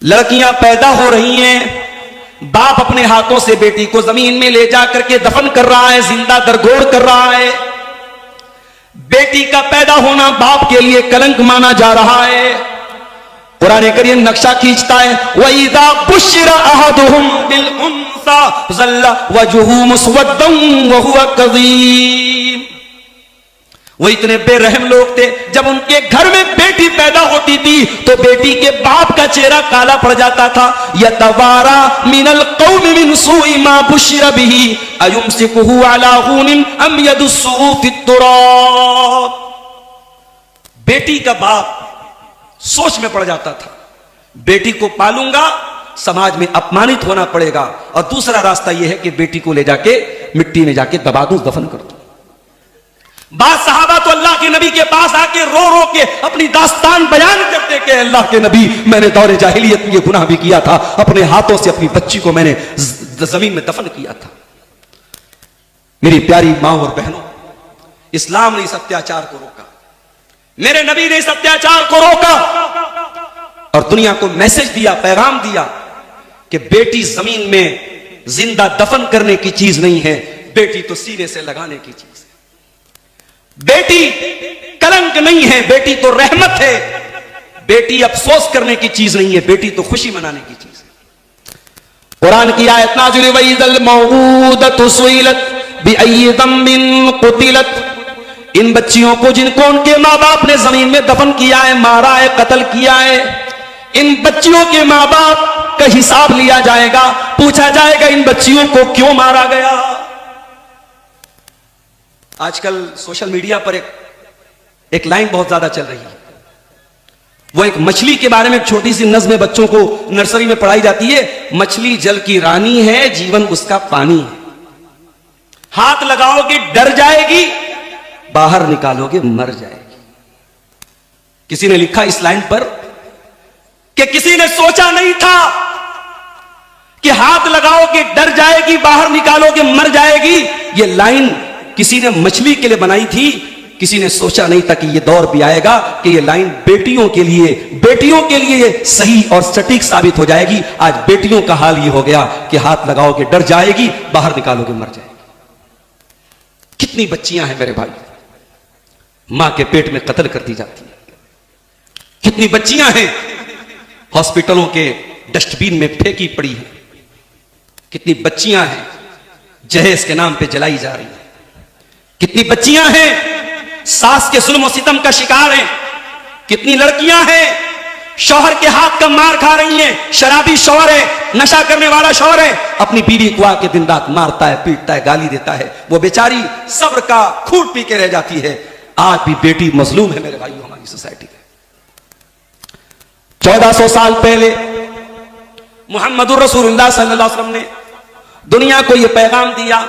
लड़कियां पैदा हो रही हैं, बाप अपने हाथों से बेटी को जमीन में ले जा करके दफन कर रहा है, जिंदा दरगोड़ कर रहा है। बेटी का पैदा होना बाप के लिए कलंक माना जा रहा है। कुरान करीम नक्शा खींचता है, वइज़ा बुश्शिरा अहदुहुम बिल उन्सा ज़ल्ला वजहुहु मुस्वद्दन व हुवा कज़ीम। वो इतने बेरहम लोग थे, जब उनके घर में बेटी पैदा होती थी तो बेटी के बाप का चेहरा काला पड़ जाता था। यतवारा मिनल कौमि मिन सूइ मा बुश्शिरा बिही अयुमसिकुहु अला हूनिन अम यदुस्सुहु फित तुराब। बेटी का बाप सोच में पड़ जाता था, बेटी को पालूंगा समाज में अपमानित होना पड़ेगा, और दूसरा रास्ता यह है कि बेटी को ले जाके मिट्टी में जाके दबा दूं, दफन कर दूं। बाद सहाबा तो अल्लाह के नबी के पास आके रो रो के अपनी दास्तान बयान करते कि अल्लाह के नबी, मैंने दौरे जाहिलियत में ये गुनाह भी किया था, अपने हाथों से अपनी बच्ची को मैंने जमीन में दफन किया था। मेरी प्यारी मां और बहनों, इस्लाम ने इस अत्याचार को रोका, मेरे नबी ने इस अत्याचार को रोका और दुनिया को मैसेज दिया, पैगाम दिया कि बेटी जमीन में जिंदा दफन करने की चीज नहीं है, बेटी तो सीने से लगाने की चीज है। बेटी कलंक नहीं है, बेटी तो रहमत है। बेटी अफसोस करने की चीज नहीं है, बेटी तो खुशी मनाने की चीज है। कुरान की आयत नाज़िल हुई, वइज़ल मौऊदतु सुइलत बिअय्यि ज़म्बिन कुतिलत। इन बच्चियों को जिनको उनके माँ बाप ने जमीन में दफन किया है, मारा है, कत्ल किया है, इन बच्चियों के माँ बाप का हिसाब लिया जाएगा, पूछा जाएगा इन बच्चियों को क्यों मारा गया। आजकल सोशल मीडिया पर एक लाइन बहुत ज्यादा चल रही है, वो एक मछली के बारे में एक छोटी सी नज़्म बच्चों को नर्सरी में पढ़ाई जाती है। मछली जल की रानी है, जीवन उसका पानी है, हाथ लगाओगे डर जाएगी, बाहर निकालोगे मर जाएगी। किसी ने लिखा इस लाइन पर कि किसी ने सोचा नहीं था कि हाथ लगाओगे डर जाएगी, बाहर निकालोगे मर जाएगी। ये लाइन किसी ने मछली के लिए बनाई थी, किसी ने सोचा नहीं था कि यह दौर भी आएगा कि यह लाइन बेटियों के लिए सही और सटीक साबित हो जाएगी। आज बेटियों का हाल यह हो गया कि हाथ लगाओगे डर जाएगी, बाहर निकालोगे मर जाएगी। कितनी बच्चियां हैं मेरे भाई, मां के पेट में कत्ल कर दी जाती है। कितनी बच्चियां हैं हॉस्पिटलों के डस्टबिन में फेंकी पड़ी है। कितनी बच्चियां हैं जहेज के नाम पे जलाई जा रही है। कितनी बच्चियां हैं सास के जुल्म और सितम का शिकार हैं। कितनी लड़कियां हैं शौहर के हाथ का मार खा रही हैं। शराबी शौहर है, नशा करने वाला शौहर है, अपनी बीवी को आके दिन रात मारता है, पीटता है, गाली देता है, वो बेचारी सब्र का खूंट पी के रह जाती है। आज भी बेटी मजलूम है मेरे भाइयों हमारी सोसाइटी में। 1400 साल पहले मुहम्मदुर रसूलुल्लाह सल्लल्लाहु अलैहि वसल्लम ने दुनिया को यह पैगाम दिया,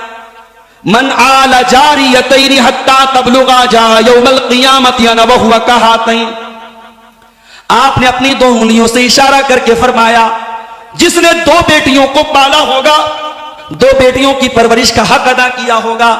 मन आला जारियतैनि हत्ता तबलुगा जा यौमल क़ियामति अना व हुवा कहातैन। आपने अपनी 2 उंगलियों से इशारा करके फरमाया, जिसने 2 बेटियों को पाला होगा, 2 बेटियों की परवरिश का हक अदा किया होगा,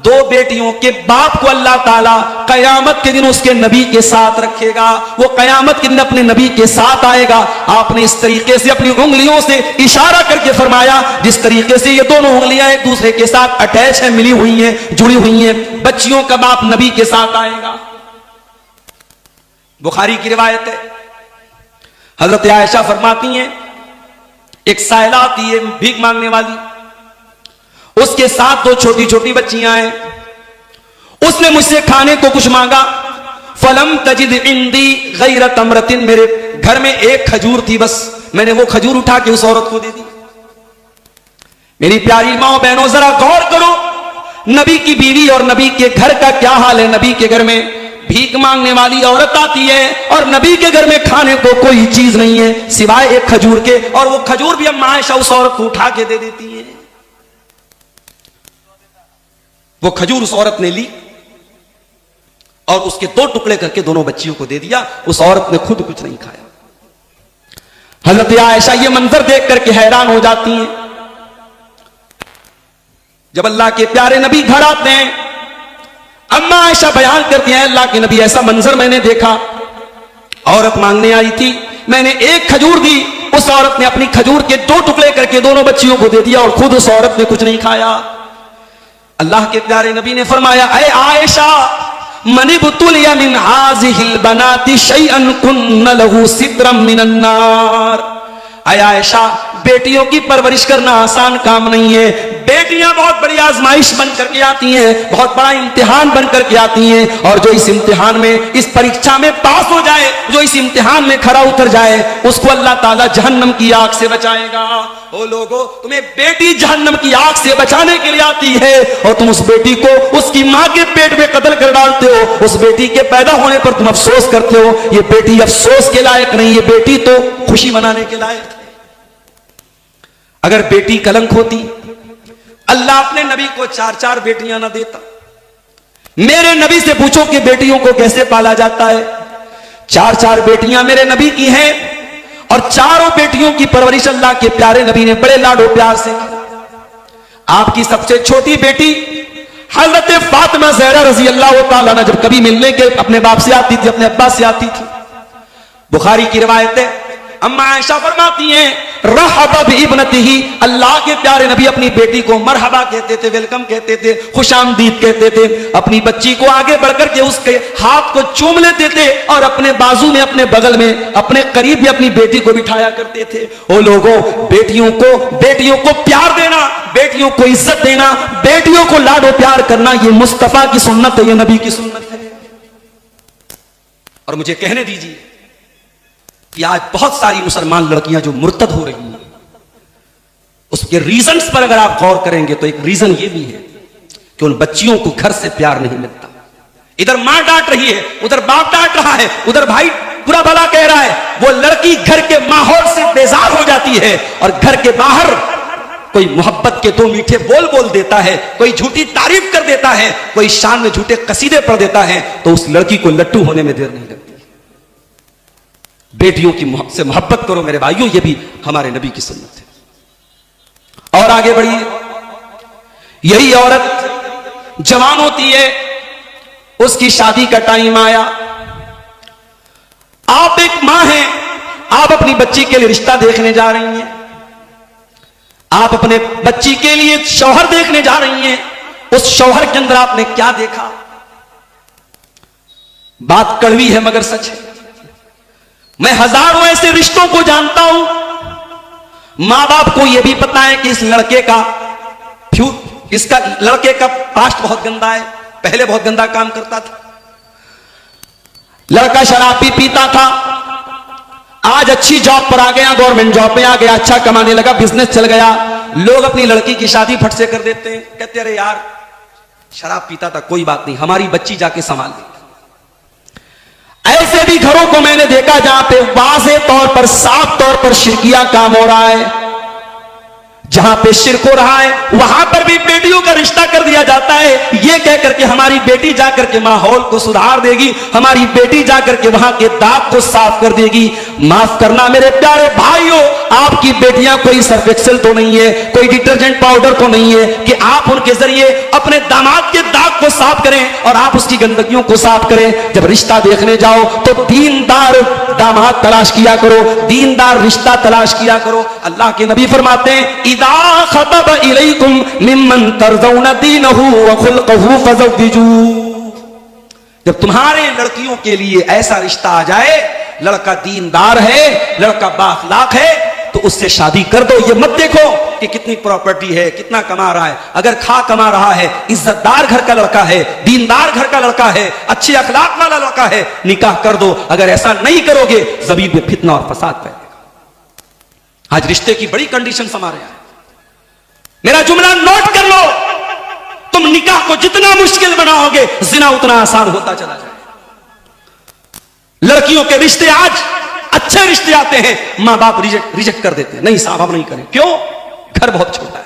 2 बेटियों के बाप को अल्लाह ताला कयामत के दिन उसके नबी के साथ रखेगा। वो कयामत के दिन अपने नबी के साथ आएगा। आपने इस तरीके से अपनी उंगलियों से इशारा करके फरमाया, जिस तरीके से ये दोनों उंगलियां एक दूसरे के साथ अटैच है, मिली हुई हैं, जुड़ी हुई हैं। बच्चियों का बाप नबी के साथ आएगा। बुखारी की रिवायत है, हजरत आयशा फरमाती हैं, एक साइला आती है भीख मांगने वाली, उसके साथ 2 छोटी छोटी बच्चियां हैं। उसने मुझसे खाने को कुछ मांगा, फलम तजिद इंदी गैर तमरतिन, मेरे घर में एक खजूर थी, बस मैंने वो खजूर उठा के उस औरत को दे दी। मेरी प्यारी माओ बहनों, जरा गौर करो, नबी की बीवी और नबी के घर का क्या हाल है। नबी के घर में भीख मांगने वाली औरत आती है और नबी के घर में खाने को कोई चीज नहीं है सिवाय एक खजूर के, और वो खजूर भी अम्मा आयशा उस औरत को उठा के दे देती है। वो खजूर उस औरत ने ली और उसके 2 टुकड़े करके दोनों बच्चियों को दे दिया। उस औरत ने खुद कुछ नहीं खाया। हजरत आयशा ये मंजर देख करके हैरान हो जाती हैं। जब अल्लाह के प्यारे नबी घर आते हैं, अम्मा आयशा बयान करती हैं, अल्लाह के नबी ऐसा मंजर मैंने देखा, औरत मांगने आई थी, मैंने एक खजूर दी, उस औरत ने अपनी खजूर के 2 टुकड़े करके दोनों बच्चियों को दे दिया और खुद उस औरत ने कुछ नहीं खाया। अल्लाह के प्यारे नबी ने फरमाया, ऐ आयशा मनिबतुलिया मिन हाज़िहिल बनाती शैअन कुन्न लहू सित्रम मिनन नार। ऐ आयशा, बेटियों की परवरिश करना आसान काम नहीं है। बेटियां बहुत बड़ी आजमाइश बन करके आती हैं, बहुत बड़ा इम्तिहान बन करके आती हैं, और जो इस इम्तिहान में, इस परीक्षा में पास हो जाए, जो इस इम्तिहान में खरा उतर जाए, उसको अल्लाह ताला जहन्नम की आग से बचाएगा। ओ लोगो, तुम्हें बेटी जहन्नम की आग से बचाने के लिए आती है और तुम उस बेटी को उसकी मां के पेट में कत्ल कर डालते हो। उस बेटी के पैदा होने पर तुम अफसोस करते हो। ये बेटी अफसोस के लायक नहीं, ये बेटी तो खुशी मनाने के लायक है। अगर बेटी कलंक होती, अल्लाह अपने नबी को 4-4 बेटियां ना देता। मेरे नबी से पूछो कि बेटियों को कैसे पाला जाता है। 4-4 बेटियां मेरे नबी की हैं और चारों बेटियों की परवरिश अल्लाह के प्यारे नबी ने बड़े लाडो प्यार से की। आपकी सबसे छोटी बेटी हजरत फातिमा ज़हरा रजी अल्लाह तआला अन्हा जब कभी मिलने के अपने बाप से आती थी, अपने अब्बा से आती थी, बुखारी की रिवायत है, अम्मा आयशा फरमाती हैं, रहबा भी इब्नतिही, अल्लाह के प्यारे नबी अपनी बेटी को मरहबा कहते थे, वेलकम कहते थे, खुशामदीद कहते थे। अपनी बच्ची को आगे बढ़कर के उसके हाथ को चूम लेते थे और अपने बाजू में, अपने बगल में, अपने करीब में अपनी बेटी को बिठाया करते थे। ओ लोगों, बेटियों को प्यार देना, बेटियों को इज्जत देना, बेटियों को लाडो प्यार करना, ये मुस्तफा की सुन्नत है, ये नबी की सुन्नत है। और मुझे कहने दीजिए कि आज बहुत सारी मुसलमान लड़कियां जो मुर्तद हो रही हैं, उसके रीजंस पर अगर आप गौर करेंगे तो एक रीजन ये भी है कि उन बच्चियों को घर से प्यार नहीं मिलता। इधर मां डांट रही है, उधर बाप डांट रहा है, उधर भाई बुरा भला कह रहा है। वो लड़की घर के माहौल से बेजार हो जाती है और घर के बाहर कोई मोहब्बत के 2 मीठे बोल देता है, कोई झूठी तारीफ कर देता है, कोई शान में झूठे कसीदे पढ़ देता है, तो उस लड़की को लट्टू होने में देर नहीं लगती। बेटियों की से मोहब्बत करो मेरे भाइयों, ये भी हमारे नबी की सुन्नत है। और आगे बढ़िए, यही औरत जवान होती है, उसकी शादी का टाइम आया, आप एक मां हैं, आप अपनी बच्ची के लिए रिश्ता देखने जा रही हैं, आप अपने बच्ची के लिए शौहर देखने जा रही हैं। उस शौहर के अंदर आपने क्या देखा? बात कड़वी है मगर सच है। मैं हजारों ऐसे रिश्तों को जानता हूं, मां बाप को यह भी पता है कि इस लड़के का लड़के का पास्ट बहुत गंदा है, पहले बहुत गंदा काम करता था, लड़का शराब भी पीता था, आज अच्छी जॉब पर आ गया, गवर्नमेंट जॉब पे आ गया, अच्छा कमाने लगा, बिजनेस चल गया। लोग अपनी लड़की की शादी फट से कर देते हैं, कहते अरे यार शराब पीता था, कोई बात नहीं, हमारी बच्ची जाके संभाल लेगी। ऐसे भी घरों को मैंने देखा जहां पे वाज़े तौर पर, साफ तौर पर शिरकिया काम हो रहा है। जहां पे शिरक हो रहा है वहां पर भी बेटियों का रिश्ता कर दिया जाता है, ये कहकर के हमारी बेटी जाकर के माहौल को सुधार देगी, हमारी बेटी जाकर के वहां के दाग को साफ कर देगी। माफ करना मेरे प्यारे भाइयों, आपकी बेटियां कोई सर्फ एक्सेल तो नहीं है, कोई डिटर्जेंट पाउडर तो नहीं है कि आप उनके जरिए अपने दामाद के दाग को साफ करें और आप उसकी गंदगियों को साफ करें। जब रिश्ता देखने जाओ तो दीनदार दामाद तलाश किया करो, दीनदार रिश्ता तलाश किया करो। अल्लाह के नबी फरमाते हैं, इदा खतब इलैकुम मिम्मन तरज़ौना दीनहु व खुल्क़हु फज़व्विजू। जब तुम्हारे लड़कियों के लिए ऐसा रिश्ता आ जाए, लड़का दीनदार है, लड़का बाअखलाक है, तो उससे शादी कर दो। ये मत देखो कि कितनी प्रॉपर्टी है, कितना कमा रहा है। अगर कमा रहा है, इज्जतदार घर का लड़का है, दीनदार घर का लड़का है, अच्छे अखलाक वाला लड़का है, निकाह कर दो। अगर ऐसा नहीं करोगे ज़मीन में फितना और फसाद फैलेगा। आज रिश्ते की बड़ी कंडीशन हमारे यहां, मेरा जुमला नोट कर लो, तुम निकाह को जितना मुश्किल बनाओगे जिना उतना आसान होता चला जाए। लड़कियों के रिश्ते आज अच्छे रिश्ते आते हैं, मां बाप रिजेक्ट कर देते हैं, नहीं साहब हम नहीं करें। क्यों? घर बहुत छोटा है,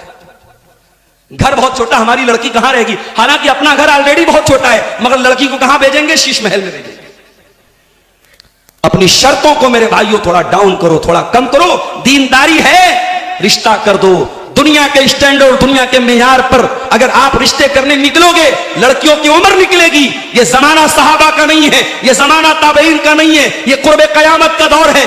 घर बहुत छोटा, हमारी लड़की कहां रहेगी? हालांकि अपना घर ऑलरेडी बहुत छोटा है, मगर लड़की को कहां भेजेंगे? शीश महल में भेजेंगे। अपनी शर्तों को मेरे भाइयों थोड़ा डाउन करो, थोड़ा कम करो। दीनदारी है, रिश्ता कर दो। दुनिया के स्टैंडर्ड, दुनिया के मेयार पर अगर आप रिश्ते करने निकलोगे, लड़कियों की उम्र निकलेगी। ये जमाना सहाबा का नहीं है, ये जमाना ताबईन का नहीं है, ये कुर्बे कयामत का दौर है।